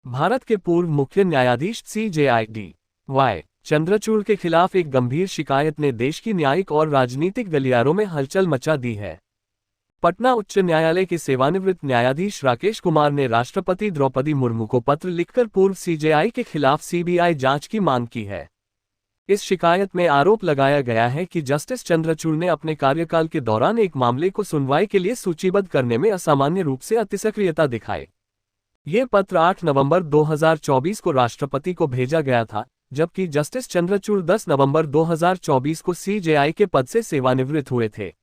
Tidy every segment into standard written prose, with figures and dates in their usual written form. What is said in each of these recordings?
भारत के पूर्व मुख्य न्यायाधीश CJI वाई चंद्रचूड़ के खिलाफ एक गंभीर शिकायत ने देश की न्यायिक और राजनीतिक गलियारों में हलचल मचा दी है। पटना उच्च न्यायालय के सेवानिवृत्त न्यायाधीश राकेश कुमार ने राष्ट्रपति द्रौपदी मुर्मू को पत्र लिखकर पूर्व CJI के खिलाफ CBI जांच की मांग की है। इस शिकायत में आरोप लगाया गया है कि जस्टिस चंद्रचूड़ ने अपने कार्यकाल के दौरान एक मामले को सुनवाई के लिए सूचीबद्ध करने में असामान्य रूप से अतिसक्रियता दिखाई। ये पत्र 8 नवंबर 2024 को राष्ट्रपति को भेजा गया था, जबकि जस्टिस चंद्रचूड़ 10 नवंबर 2024 को CJI के पद से सेवानिवृत्त हुए थे।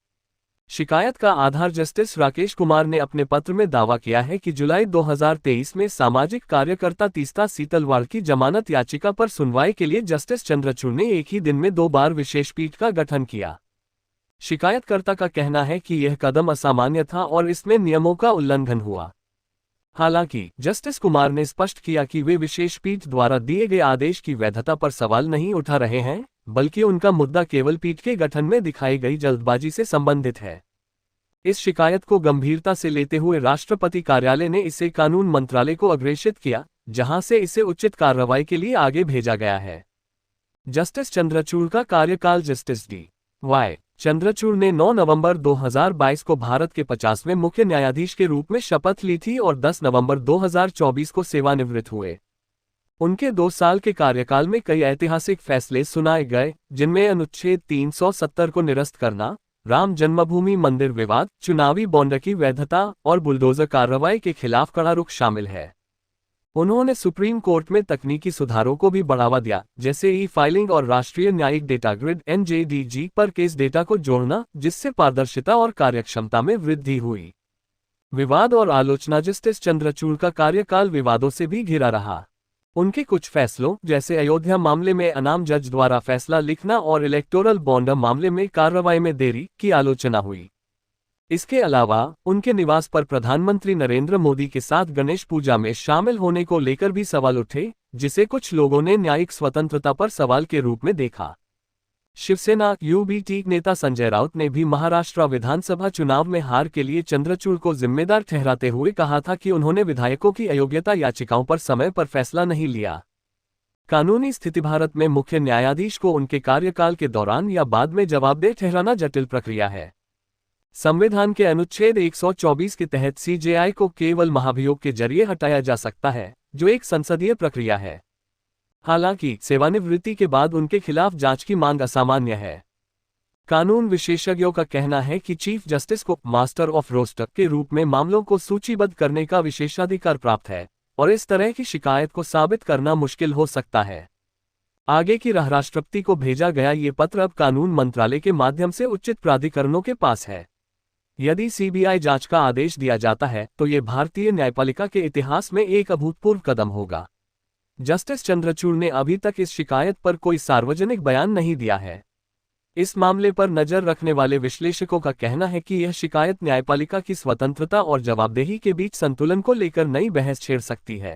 शिकायत का आधार जस्टिस राकेश कुमार ने अपने पत्र में दावा किया है कि जुलाई 2023 में सामाजिक कार्यकर्ता तीस्ता सीतलवाड़ की जमानत याचिका पर सुनवाई के लिए जस्टिस चंद्रचूड़ ने एक ही दिन में 2 बार विशेष पीठ का गठन किया। शिकायतकर्ता का कहना है कि यह कदम असामान्य था और इसमें नियमों का उल्लंघन हुआ। हालांकि जस्टिस कुमार ने स्पष्ट किया कि वे विशेष पीठ द्वारा दिए गए आदेश की वैधता पर सवाल नहीं उठा रहे हैं, बल्कि उनका मुद्दा केवल पीठ के गठन में दिखाई गई जल्दबाजी से संबंधित है। इस शिकायत को गंभीरता से लेते हुए राष्ट्रपति कार्यालय ने इसे कानून मंत्रालय को अग्रेषित किया, जहां से इसे उचित कार्रवाई के लिए आगे भेजा गया है। जस्टिस चंद्रचूड़ का कार्यकाल जस्टिस वाई चंद्रचूड़ ने 9 नवंबर 2022 को भारत के 50वें मुख्य न्यायाधीश के रूप में शपथ ली थी और 10 नवंबर 2024 को सेवानिवृत्त हुए। उनके 2 साल के कार्यकाल में कई ऐतिहासिक फैसले सुनाए गए, जिनमें अनुच्छेद 370 को निरस्त करना, राम जन्मभूमि मंदिर विवाद, चुनावी बॉन्ड की वैधता और बुलडोजर कार्रवाई के खिलाफ कड़ा रुख शामिल है। उन्होंने सुप्रीम कोर्ट में तकनीकी सुधारों को भी बढ़ावा दिया, जैसे ई-फाइलिंग और राष्ट्रीय न्यायिक डेटा ग्रिड NJDG पर केस डेटा को जोड़ना, जिससे पारदर्शिता और कार्यक्षमता में वृद्धि हुई। विवाद और आलोचना जस्टिस चंद्रचूड़ का कार्यकाल विवादों से भी घिरा रहा। उनके कुछ फैसलों, जैसे अयोध्या मामले में अनाम जज द्वारा फैसला लिखना और इलेक्टोरल बॉन्ड मामले में कार्रवाई में देरी की आलोचना हुई। इसके अलावा उनके निवास पर प्रधानमंत्री नरेंद्र मोदी के साथ गणेश पूजा में शामिल होने को लेकर भी सवाल उठे, जिसे कुछ लोगों ने न्यायिक स्वतंत्रता पर सवाल के रूप में देखा। शिवसेना UBT नेता संजय राउत ने भी महाराष्ट्र विधानसभा चुनाव में हार के लिए चंद्रचूड़ को जिम्मेदार ठहराते हुए कहा था कि उन्होंने विधायकों की अयोग्यता याचिकाओं पर समय पर फैसला नहीं लिया। कानूनी स्थिति भारत में मुख्य न्यायाधीश को उनके कार्यकाल के दौरान या बाद में जवाबदेह ठहराना जटिल प्रक्रिया है। संविधान के अनुच्छेद 124 के तहत CJI को केवल महाभियोग के जरिए हटाया जा सकता है, जो एक संसदीय प्रक्रिया है। हालांकि सेवानिवृत्ति के बाद उनके खिलाफ जांच की मांग असामान्य है। कानून विशेषज्ञों का कहना है कि चीफ जस्टिस को मास्टर ऑफ रोस्टर के रूप में मामलों को सूचीबद्ध करने का विशेषाधिकार प्राप्त है, और इस तरह की शिकायत को साबित करना मुश्किल हो सकता है। आगे की राह राष्ट्रपति को भेजा गया ये पत्र अब कानून मंत्रालय के माध्यम से उचित प्राधिकरणों के पास है। यदि CBI जांच का आदेश दिया जाता है, तो ये भारतीय न्यायपालिका के इतिहास में एक अभूतपूर्व कदम होगा। जस्टिस चंद्रचूड़ ने अभी तक इस शिकायत पर कोई सार्वजनिक बयान नहीं दिया है। इस मामले पर नजर रखने वाले विश्लेषकों का कहना है कि यह शिकायत न्यायपालिका की स्वतंत्रता और जवाबदेही के बीच संतुलन को लेकर नई बहस छेड़ सकती है।